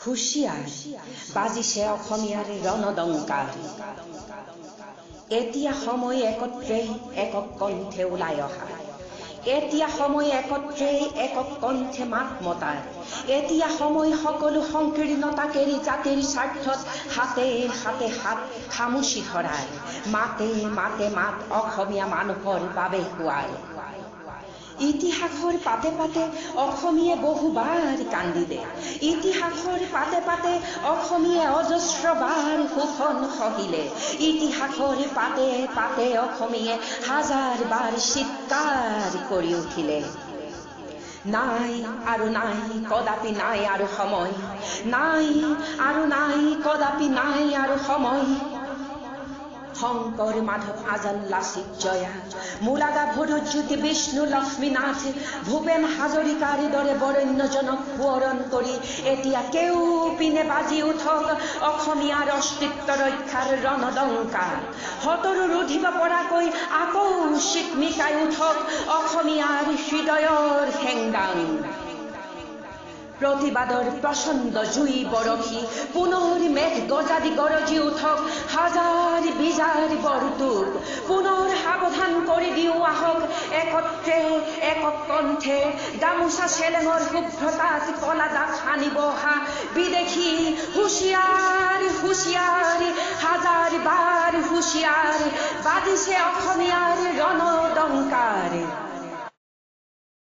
হুঁশিয়াৰ বাজিছে অসমীয়াৰ ৰণডংকাৰ। এতিয়া সময় একত্ৰে একক কণ্ঠে ওলাই অহা, এতিয়া সময় একত্ৰে একক কণ্ঠে মাত মতাৰ, এতিয়া সময় সকলো সংকীৰ্ণতাক এৰি জাতিৰ স্বাৰ্থত হাতে হাতে হাত খামুচি ধৰাৰ, মাতে মাতে মাত অসমীয়া মানুহৰ বাবে হোৱাৰ। ইতিহাসৰ পাতে পাতে অসমীয়ে বহুবাৰ কান্দিলে, ইতিহাসৰ পাতে পাতে অসমীয়ে অজস্ৰবাৰ শোষণ সহিলে, ইতিহাসৰ পাতে পাতে অসমীয়ে হাজাৰবাৰ চিৎকাৰ কৰি উঠিলে। নাই আৰু নাই, কদাপি নাই আৰু সময়, নাই আৰু নাই, কদাপি নাই আৰু সময়। শংকৰ মাধৱ আজান লাচিত জয়া, মুলাদা ভুৰুজ্যোতি বিষ্ণু লক্ষ্মীনাথ, ভূপেন হাজৰিকাৰ দৰে বৰেণ্যজনক সোঁৱৰণ কৰি এতিয়া কেউপিনে বাজি উঠক অসমীয়াৰ অস্তিত্ব ৰক্ষাৰ ৰণডংকাৰ। শতৰু ৰুধিব পৰাকৈ আকৌ চিকমিকাই উঠক অসমীয়াৰ হৃদয়ৰ হেংদাং। প্ৰতিবাদৰ প্ৰচণ্ড জুই বৰশী পুনৰ মেঘ গজাদি গৰজি উঠক হাজাৰ বিজাৰ বৰতোক, পুনৰ সাৱধান কৰি দিওঁ আহক একত্ৰে একক কণ্ঠে গামোচা চেলেঙৰ শুভ্ৰতাত কলা দাগ সানিব অহা বিদেশী হুঁশিয়াৰ হুঁশিয়াৰ, হাজাৰবাৰ হুঁশিয়াৰ বাজিছে অসমীয়াৰ ৰণডংকাৰ।